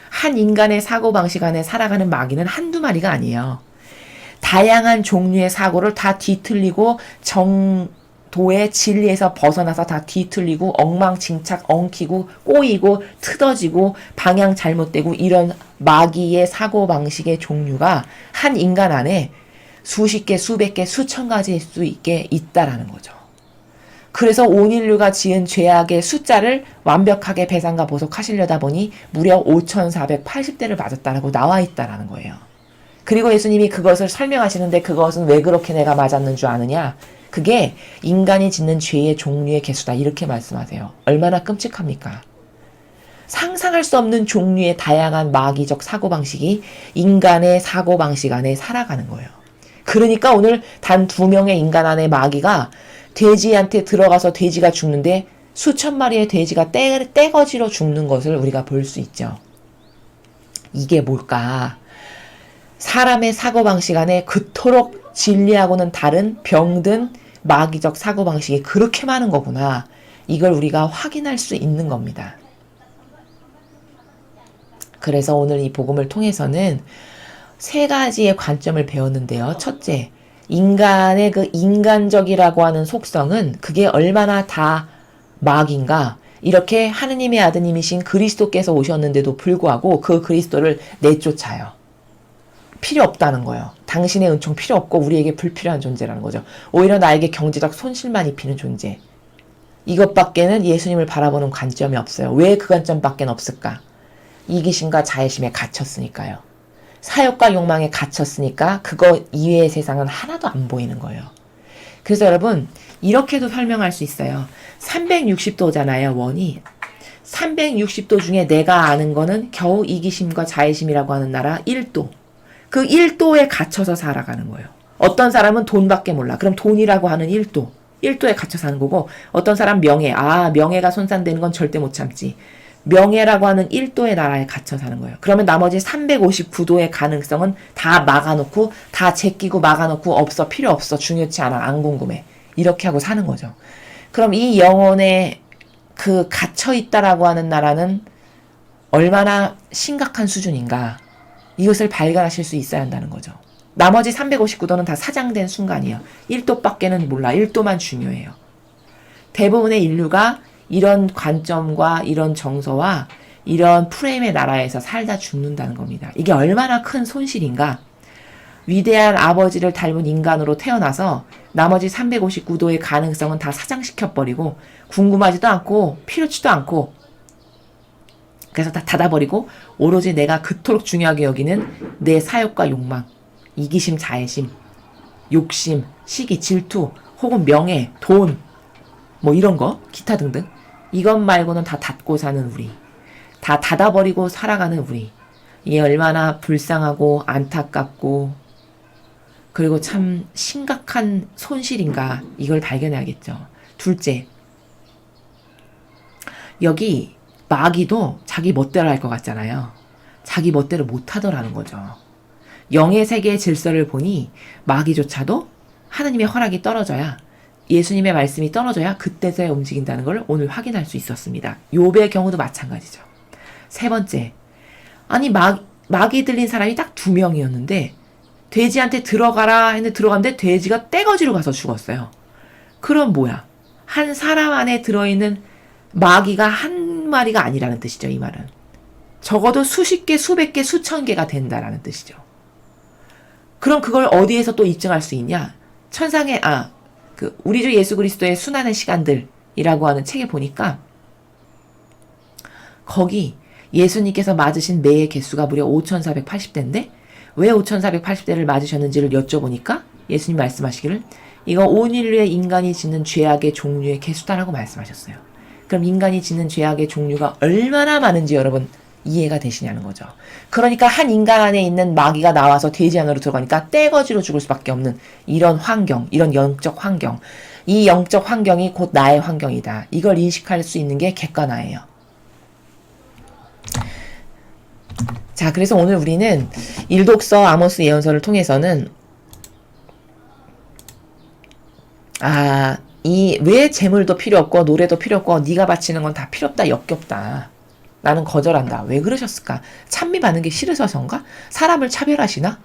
한 인간의 사고방식 안에 살아가는 마귀는 한두 마리가 아니에요. 다양한 종류의 사고를 다 뒤틀리고 정도의 진리에서 벗어나서 다 뒤틀리고 엉망진창 엉키고 꼬이고 트어지고 방향 잘못되고 이런 마귀의 사고방식의 종류가 한 인간 안에 수십 개, 수백 개, 수천 가지일 수 있게 있다라는 거죠. 그래서 온 인류가 지은 죄악의 숫자를 완벽하게 배상과 보속하시려다 보니 무려 5,480대를 맞았다라고 나와 있다라는 거예요. 그리고 예수님이 그것을 설명하시는데 그것은 왜 그렇게 내가 맞았는 줄 아느냐? 그게 인간이 짓는 죄의 종류의 개수다. 이렇게 말씀하세요. 얼마나 끔찍합니까? 상상할 수 없는 종류의 다양한 마귀적 사고방식이 인간의 사고방식 안에 살아가는 거예요. 그러니까 오늘 단 2명의 인간 안에 마귀가 돼지한테 들어가서 돼지가 죽는데 수천 마리의 돼지가 떼거지로 죽는 것을 우리가 볼 수 있죠. 이게 뭘까? 사람의 사고방식 안에 그토록 진리하고는 다른 병든 마귀적 사고방식이 그렇게 많은 거구나. 이걸 우리가 확인할 수 있는 겁니다. 그래서 오늘 이 복음을 통해서는 3가지의 관점을 배웠는데요. 첫째, 인간의 그 인간적이라고 하는 속성은 그게 얼마나 다 마귀인가. 이렇게 하느님의 아드님이신 그리스도께서 오셨는데도 불구하고 그 그리스도를 내쫓아요. 필요 없다는 거예요. 당신의 은총 필요 없고 우리에게 불필요한 존재라는 거죠. 오히려 나에게 경제적 손실만 입히는 존재. 이것밖에는 예수님을 바라보는 관점이 없어요. 왜 그 관점밖에 없을까? 이기심과 자애심에 갇혔으니까요. 사욕과 욕망에 갇혔으니까 그거 이외의 세상은 하나도 안 보이는 거예요. 그래서 여러분, 이렇게도 설명할 수 있어요. 360도잖아요, 원이. 360도 중에 내가 아는 거는 겨우 이기심과 자애심이라고 하는 나라 1도. 그 1도에 갇혀서 살아가는 거예요. 어떤 사람은 돈밖에 몰라. 그럼 돈이라고 하는 1도. 1도에 갇혀 사는 거고, 어떤 사람 명예. 명예가 손상되는 건 절대 못 참지. 명예라고 하는 1도의 나라에 갇혀 사는 거예요. 그러면 나머지 359도의 가능성은 다 막아놓고, 다 제끼고 막아놓고, 없어, 필요 없어, 중요치 않아, 안 궁금해. 이렇게 하고 사는 거죠. 그럼 이 영혼에 그 갇혀있다라고 하는 나라는 얼마나 심각한 수준인가. 이것을 발견하실 수 있어야 한다는 거죠. 나머지 359도는 다 사장된 순간이에요. 1도밖에는 몰라. 1도만 중요해요. 대부분의 인류가 이런 관점과 이런 정서와 이런 프레임의 나라에서 살다 죽는다는 겁니다. 이게 얼마나 큰 손실인가. 위대한 아버지를 닮은 인간으로 태어나서 나머지 359도의 가능성은 다 사장시켜버리고 궁금하지도 않고 필요치도 않고 그래서 다 닫아버리고 오로지 내가 그토록 중요하게 여기는 내 사욕과 욕망, 이기심, 자애심, 욕심, 시기, 질투, 혹은 명예, 돈, 뭐 이런 거, 기타 등등. 이것 말고는 다 닫고 사는 우리. 다 닫아버리고 살아가는 우리. 이게 얼마나 불쌍하고 안타깝고 그리고 참 심각한 손실인가 이걸 발견해야겠죠. 둘째, 여기 마귀도 자기 멋대로 할 것 같잖아요. 자기 멋대로 못하더라는 거죠. 영의 세계의 질서를 보니 마귀조차도 하나님의 허락이 떨어져야 예수님의 말씀이 떨어져야 그때서야 움직인다는 걸 오늘 확인할 수 있었습니다. 욥의 경우도 마찬가지죠. 3번째, 아니 마귀 들린 사람이 딱 2명이었는데 돼지한테 들어가라 했는데 들어갔는데 돼지가 떼거지로 가서 죽었어요. 그럼 뭐야? 한 사람 안에 들어있는 마귀가 한 마리가 아니라는 뜻이죠. 이 말은. 적어도 수십 개, 수백 개, 수천 개가 된다라는 뜻이죠. 그럼 그걸 어디에서 또 입증할 수 있냐? 천상의, 우리 주 예수 그리스도의 수많은 시간들이라고 하는 책에 보니까 거기 예수님께서 맞으신 매의 개수가 무려 5,480대인데 왜 5,480대를 맞으셨는지를 여쭤보니까 예수님 말씀하시기를 이거 온 인류의 인간이 짓는 죄악의 종류의 개수다라고 말씀하셨어요. 그럼 인간이 짓는 죄악의 종류가 얼마나 많은지 여러분 이해가 되시냐는 거죠. 그러니까 한 인간 안에 있는 마귀가 나와서 돼지 안으로 들어가니까 떼거지로 죽을 수밖에 없는 이런 환경, 이런 영적 환경. 이 영적 환경이 곧 나의 환경이다. 이걸 인식할 수 있는 게 객관화예요. 자, 그래서 오늘 우리는 일독서 아모스 예언서를 통해서는 왜 재물도 필요 없고 노래도 필요 없고 네가 바치는 건 다 필요 없다, 역겹다. 나는 거절한다. 왜 그러셨을까? 찬미 받는 게 싫으셔서인가? 사람을 차별하시나?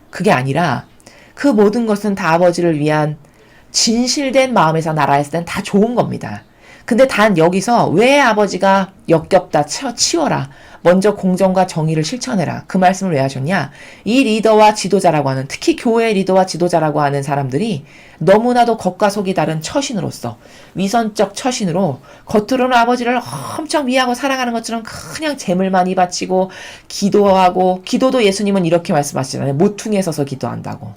그게 아니라 그 모든 것은 다 아버지를 위한 진실된 마음에서 나라했을 땐 다 좋은 겁니다. 근데 단 여기서 왜 아버지가 역겹다, 치워라. 먼저 공정과 정의를 실천해라. 그 말씀을 왜 하셨냐? 이 리더와 지도자라고 하는, 특히 교회 리더와 지도자라고 하는 사람들이 너무나도 겉과 속이 다른 처신으로서, 위선적 처신으로 겉으로는 아버지를 엄청 위하고 사랑하는 것처럼 그냥 재물 많이 바치고 기도하고, 기도도 예수님은 이렇게 말씀하시잖아요. 모퉁이에 서서 기도한다고.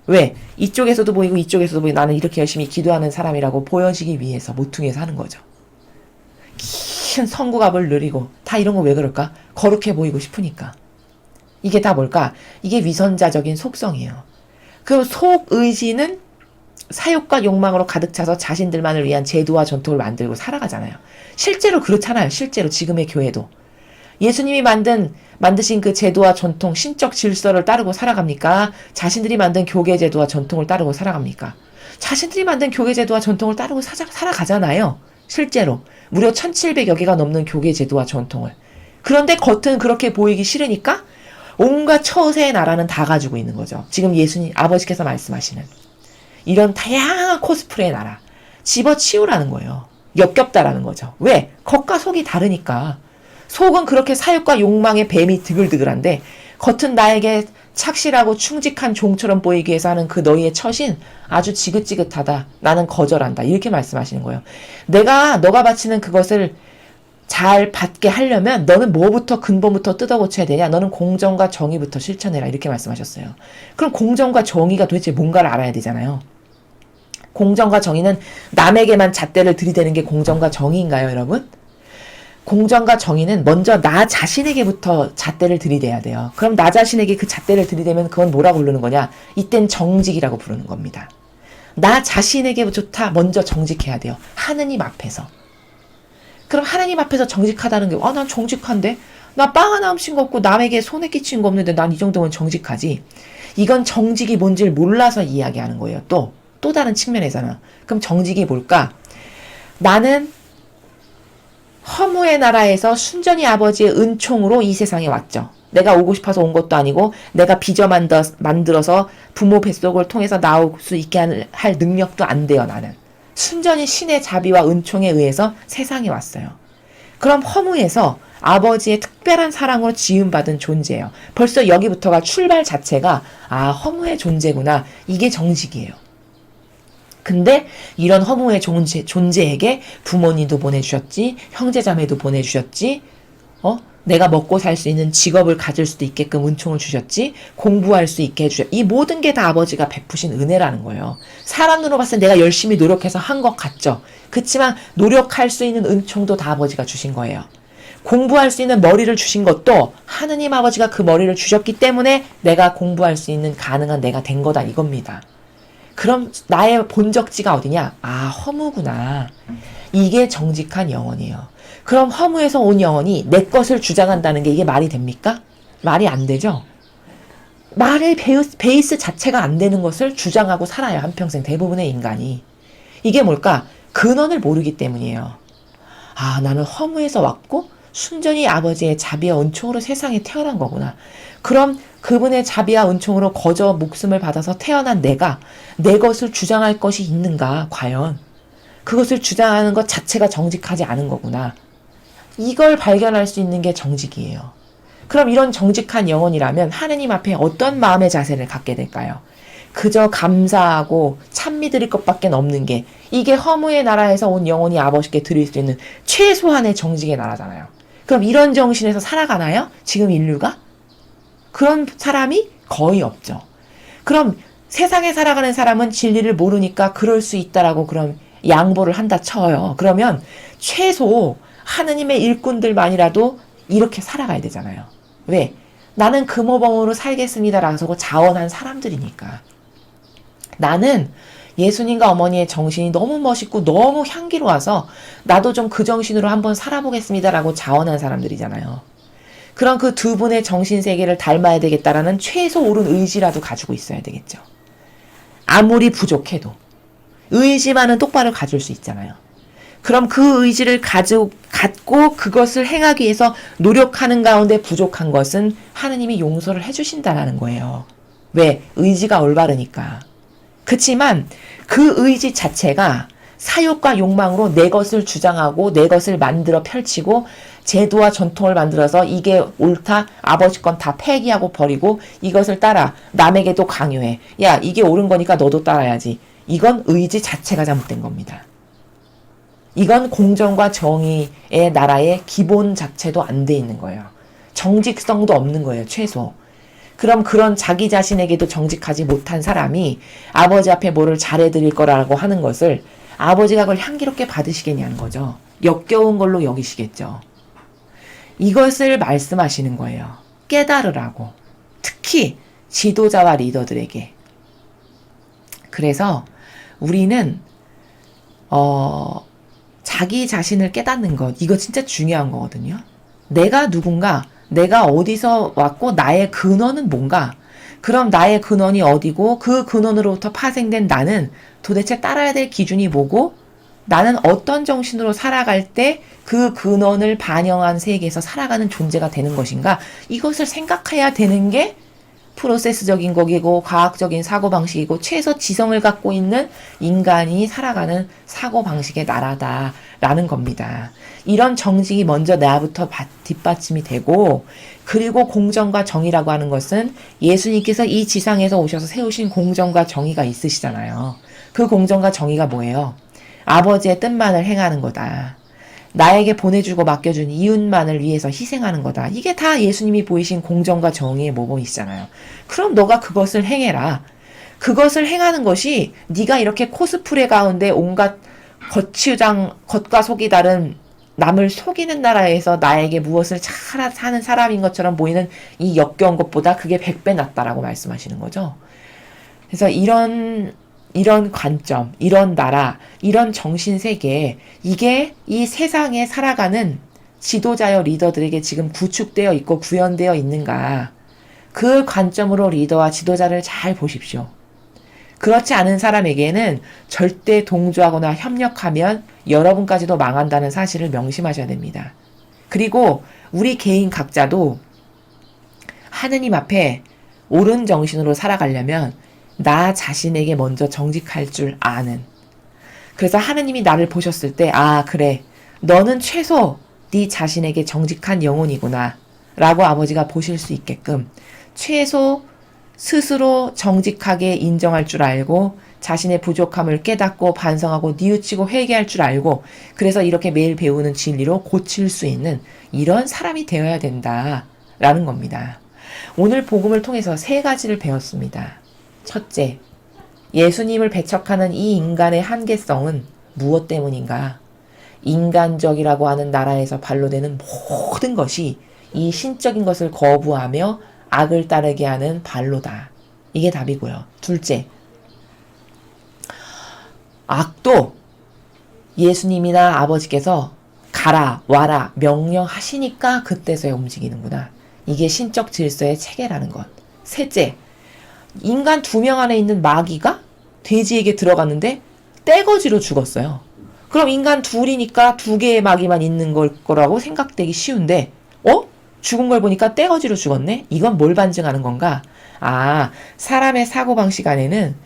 왜? 이쪽에서도 보이고 이쪽에서도 보이고 나는 이렇게 열심히 기도하는 사람이라고 보여지기 위해서 모퉁이에서 하는 거죠. 긴 성구갑을 누리고 다 이런 거 왜 그럴까? 거룩해 보이고 싶으니까. 이게 다 뭘까? 이게 위선자적인 속성이에요. 그 속의지는 사욕과 욕망으로 가득 차서 자신들만을 위한 제도와 전통을 만들고 살아가잖아요. 실제로 그렇잖아요. 실제로 지금의 교회도. 예수님이 만드신 그 제도와 전통, 신적 질서를 따르고 살아갑니까? 자신들이 만든 교계 제도와 전통을 따르고 살아갑니까? 자신들이 만든 교계 제도와 전통을 따르고 살아가잖아요. 실제로. 무려 1700여 개가 넘는 교계 제도와 전통을. 그런데 겉은 그렇게 보이기 싫으니까 온갖 처세의 나라는 다 가지고 있는 거죠. 지금 예수님, 아버지께서 말씀하시는. 이런 다양한 코스프레의 나라. 집어치우라는 거예요. 역겹다라는 거죠. 왜? 겉과 속이 다르니까. 속은 그렇게 사욕과 욕망의 뱀이 드글드글한데 겉은 나에게 착실하고 충직한 종처럼 보이기 위해서 하는 그 너희의 처신 아주 지긋지긋하다. 나는 거절한다. 이렇게 말씀하시는 거예요. 너가 바치는 그것을 잘 받게 하려면 너는 뭐부터 근본부터 뜯어 고쳐야 되냐? 너는 공정과 정의부터 실천해라. 이렇게 말씀하셨어요. 그럼 공정과 정의가 도대체 뭔가를 알아야 되잖아요. 공정과 정의는 남에게만 잣대를 들이대는 게 공정과 정의인가요, 여러분? 공정과 정의는 먼저 나 자신에게부터 잣대를 들이대야 돼요. 그럼 나 자신에게 그 잣대를 들이대면 그건 뭐라고 부르는 거냐? 이땐 정직이라고 부르는 겁니다. 나 자신에게부터 먼저 정직해야 돼요. 하느님 앞에서. 그럼 하느님 앞에서 정직하다는 게 난 정직한데? 나 빵 하나 훔친 거 없고 남에게 손에 끼친 거 없는데 난 이 정도면 정직하지. 이건 정직이 뭔지를 몰라서 이야기하는 거예요. 또 다른 측면에서는. 그럼 정직이 뭘까? 나는 허무의 나라에서 순전히 아버지의 은총으로 이 세상에 왔죠. 내가 오고 싶어서 온 것도 아니고 내가 빚어 만들어서 부모 뱃속을 통해서 나올 수 있게 할 능력도 안 돼요. 나는. 순전히 신의 자비와 은총에 의해서 세상에 왔어요. 그럼 허무에서 아버지의 특별한 사랑으로 지음받은 존재예요. 벌써 여기부터가 출발 자체가 허무의 존재구나. 이게 정직이에요. 근데 이런 허무의 존재에게 부모님도 보내주셨지, 형제자매도 보내주셨지, 내가 먹고 살 수 있는 직업을 가질 수도 있게끔 은총을 주셨지, 공부할 수 있게 해주셨지. 이 모든 게 다 아버지가 베푸신 은혜라는 거예요. 사람으로 봤을 때 내가 열심히 노력해서 한 것 같죠. 그렇지만 노력할 수 있는 은총도 다 아버지가 주신 거예요. 공부할 수 있는 머리를 주신 것도 하느님 아버지가 그 머리를 주셨기 때문에 내가 공부할 수 있는 가능한 내가 된 거다 이겁니다. 그럼 나의 본적지가 어디냐? 허무구나. 이게 정직한 영혼이에요. 그럼 허무에서 온 영혼이 내 것을 주장한다는 게 이게 말이 됩니까? 말이 안 되죠? 말의 베이스 자체가 안 되는 것을 주장하고 살아요. 한평생 대부분의 인간이. 이게 뭘까? 근원을 모르기 때문이에요. 나는 허무에서 왔고 순전히 아버지의 자비와 은총으로 세상에 태어난 거구나. 그럼 그분의 자비와 은총으로 거저 목숨을 받아서 태어난 내가 내 것을 주장할 것이 있는가 과연. 그것을 주장하는 것 자체가 정직하지 않은 거구나. 이걸 발견할 수 있는 게 정직이에요. 그럼 이런 정직한 영혼이라면 하느님 앞에 어떤 마음의 자세를 갖게 될까요? 그저 감사하고 찬미 드릴 것밖에 없는 게, 이게 허무의 나라에서 온 영혼이 아버지께 드릴 수 있는 최소한의 정직의 나라잖아요. 그럼 이런 정신에서 살아가나요? 지금 인류가? 그런 사람이 거의 없죠. 그럼 세상에 살아가는 사람은 진리를 모르니까 그럴 수 있다라고 그럼 양보를 한다 쳐요. 그러면 최소 하느님의 일꾼들만이라도 이렇게 살아가야 되잖아요. 왜? 나는 금호봉으로 살겠습니다라고 자원한 사람들이니까. 나는 예수님과 어머니의 정신이 너무 멋있고 너무 향기로워서 나도 좀 그 정신으로 한번 살아보겠습니다라고 자원한 사람들이잖아요. 그럼 그 두 분의 정신세계를 닮아야 되겠다라는 최소 옳은 의지라도 가지고 있어야 되겠죠. 아무리 부족해도 의지만은 똑바로 가질 수 있잖아요. 그럼 그 의지를 갖고 그것을 행하기 위해서 노력하는 가운데 부족한 것은 하느님이 용서를 해주신다라는 거예요. 왜? 의지가 올바르니까. 그치만 그 의지 자체가 사욕과 욕망으로 내 것을 주장하고 내 것을 만들어 펼치고 제도와 전통을 만들어서 이게 옳다, 아버지 건 다 폐기하고 버리고 이것을 따라 남에게도 강요해. 야, 이게 옳은 거니까 너도 따라야지. 이건 의지 자체가 잘못된 겁니다. 이건 공정과 정의의 나라의 기본 자체도 안 돼 있는 거예요. 정직성도 없는 거예요, 최소. 그럼 그런 자기 자신에게도 정직하지 못한 사람이 아버지 앞에 뭐를 잘해드릴 거라고 하는 것을 아버지가 그걸 향기롭게 받으시겠냐는 거죠. 역겨운 걸로 여기시겠죠. 이것을 말씀하시는 거예요. 깨달으라고. 특히 지도자와 리더들에게. 그래서 우리는 자기 자신을 깨닫는 것, 이거 진짜 중요한 거거든요. 내가 누군가, 내가 어디서 왔고 나의 근원은 뭔가, 그럼 나의 근원이 어디고 그 근원으로부터 파생된 나는 도대체 따라야 될 기준이 뭐고, 나는 어떤 정신으로 살아갈 때 그 근원을 반영한 세계에서 살아가는 존재가 되는 것인가, 이것을 생각해야 되는 게 프로세스적인 거기고 과학적인 사고방식이고 최소 지성을 갖고 있는 인간이 살아가는 사고방식의 나라다라는 겁니다. 이런 정직이 먼저 나부터 뒷받침이 되고, 그리고 공정과 정의라고 하는 것은 예수님께서 이 지상에서 오셔서 세우신 공정과 정의가 있으시잖아요. 그 공정과 정의가 뭐예요? 아버지의 뜻만을 행하는 거다. 나에게 보내주고 맡겨준 이웃만을 위해서 희생하는 거다. 이게 다 예수님이 보이신 공정과 정의의 모범이시잖아요. 그럼 너가 그것을 행해라. 그것을 행하는 것이 네가 이렇게 코스프레 가운데 온갖 겉과 속이 다른 남을 속이는 나라에서 나에게 무엇을 잘 사는 사람인 것처럼 보이는 이 역겨운 것보다 그게 100배 낫다라고 말씀하시는 거죠. 그래서 이런 관점, 이런 나라, 이런 정신세계, 이게 이 세상에 살아가는 지도자여 리더들에게 지금 구축되어 있고 구현되어 있는가. 그 관점으로 리더와 지도자를 잘 보십시오. 그렇지 않은 사람에게는 절대 동조하거나 협력하면 여러분까지도 망한다는 사실을 명심하셔야 됩니다. 그리고 우리 개인 각자도 하느님 앞에 옳은 정신으로 살아가려면 나 자신에게 먼저 정직할 줄 아는. 그래서 하느님이 나를 보셨을 때, 아, 그래, 너는 최소 네 자신에게 정직한 영혼이구나 라고 아버지가 보실 수 있게끔 최소 스스로 정직하게 인정할 줄 알고 자신의 부족함을 깨닫고 반성하고 뉘우치고 회개할 줄 알고, 그래서 이렇게 매일 배우는 진리로 고칠 수 있는 이런 사람이 되어야 된다라는 겁니다. 오늘 복음을 통해서 3가지를 배웠습니다. 첫째, 예수님을 배척하는 이 인간의 한계성은 무엇 때문인가? 인간적이라고 하는 나라에서 반로되는 모든 것이 이 신적인 것을 거부하며 악을 따르게 하는 반로다. 이게 답이고요. 둘째, 악도 예수님이나 아버지께서 가라, 와라, 명령하시니까 그때서야 움직이는구나. 이게 신적 질서의 체계라는 것. 셋째, 인간 2명 안에 있는 마귀가 돼지에게 들어갔는데 떼거지로 죽었어요. 그럼 인간 둘이니까 2개의 마귀만 있는 거라고 생각되기 쉬운데, 죽은 걸 보니까 떼거지로 죽었네? 이건 뭘 반증하는 건가? 아, 사람의 사고방식 안에는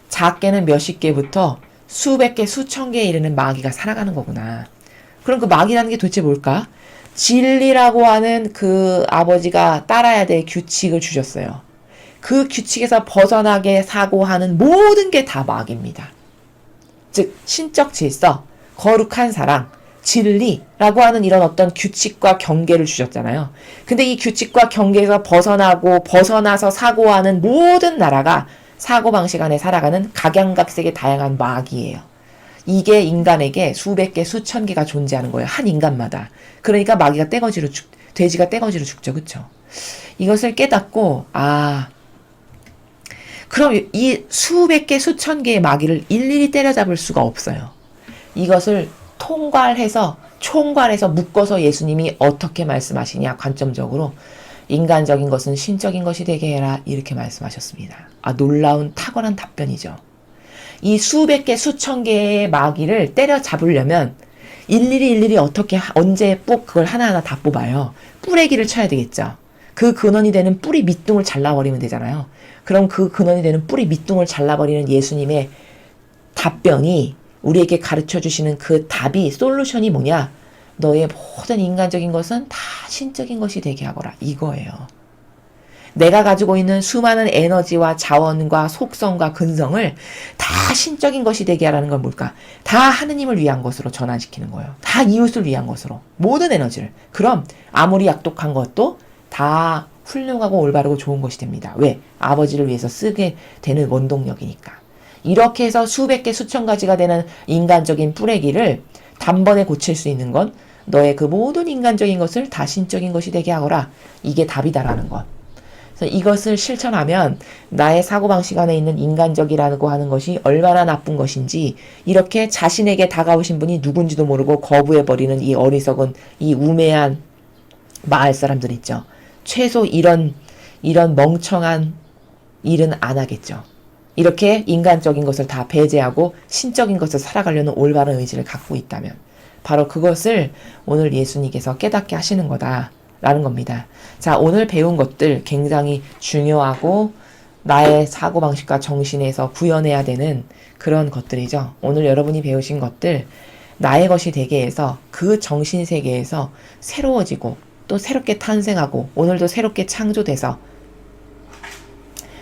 작게는 몇십 개부터 수백 개, 수천 개에 이르는 마귀가 살아가는 거구나. 그럼 그 마귀라는 게 도대체 뭘까? 진리라고 하는 그 아버지가 따라야 될 규칙을 주셨어요. 그 규칙에서 벗어나게 사고하는 모든 게 다 마귀입니다. 즉 신적 질서, 거룩한 사랑, 진리라고 하는 이런 어떤 규칙과 경계를 주셨잖아요. 근데 이 규칙과 경계에서 벗어나서 사고하는 모든 나라가 사고방식 안에 살아가는 각양각색의 다양한 마귀예요. 이게 인간에게 수백 개, 수천 개가 존재하는 거예요. 한 인간마다. 그러니까 마귀가 돼지가 떼거지로 죽죠. 그쵸? 이것을 깨닫고, 그럼 이 수백 개, 수천 개의 마귀를 일일이 때려잡을 수가 없어요. 이것을 총괄해서 묶어서 예수님이 어떻게 말씀하시냐, 관점적으로. 인간적인 것은 신적인 것이 되게 해라. 이렇게 말씀하셨습니다. 놀라운 탁월한 답변이죠. 이 수백 개, 수천 개의 마귀를 때려잡으려면 일일이 어떻게, 언제 그걸 하나하나 다 뽑아요. 뿌레기를 쳐야 되겠죠. 그 근원이 되는 뿌리 밑둥을 잘라버리면 되잖아요. 그럼 그 근원이 되는 뿌리 밑둥을 잘라버리는 예수님의 답변이 우리에게 가르쳐 주시는 그 답이, 솔루션이 뭐냐? 너의 모든 인간적인 것은 다 신적인 것이 되게 하거라. 이거예요. 내가 가지고 있는 수많은 에너지와 자원과 속성과 근성을 다 신적인 것이 되게 하라는 건 뭘까? 다 하느님을 위한 것으로 전환시키는 거예요. 다 이웃을 위한 것으로. 모든 에너지를. 그럼 아무리 약독한 것도 다 훌륭하고 올바르고 좋은 것이 됩니다. 왜? 아버지를 위해서 쓰게 되는 원동력이니까. 이렇게 해서 수백 개, 수천 가지가 되는 인간적인 뿌레기를 단번에 고칠 수 있는 건 너의 그 모든 인간적인 것을 다 신적인 것이 되게 하거라. 이게 답이다라는 것. 그래서 이것을 실천하면 나의 사고방식 안에 있는 인간적이라고 하는 것이 얼마나 나쁜 것인지, 이렇게 자신에게 다가오신 분이 누군지도 모르고 거부해버리는 이 어리석은, 이 우매한 마을 사람들 있죠. 최소 이런 멍청한 일은 안 하겠죠. 이렇게 인간적인 것을 다 배제하고 신적인 것을 살아가려는 올바른 의지를 갖고 있다면 바로 그것을 오늘 예수님께서 깨닫게 하시는 거다라는 겁니다. 자, 오늘 배운 것들 굉장히 중요하고 나의 사고방식과 정신에서 구현해야 되는 그런 것들이죠. 오늘 여러분이 배우신 것들 나의 것이 되게 해서 그 정신세계에서 새로워지고 또 새롭게 탄생하고 오늘도 새롭게 창조돼서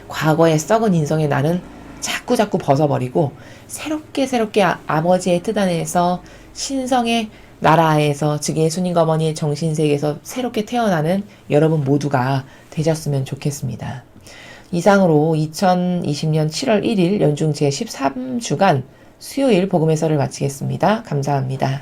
과거의 썩은 인성의 나는 자꾸 벗어버리고 새롭게 아버지의 뜻 안에서 신성의 나라에서, 즉 예수님과 어머니의 정신세계에서 새롭게 태어나는 여러분 모두가 되셨으면 좋겠습니다. 이상으로 2020년 7월 1일 연중 제13주간 수요일 복음의 설을 마치겠습니다. 감사합니다.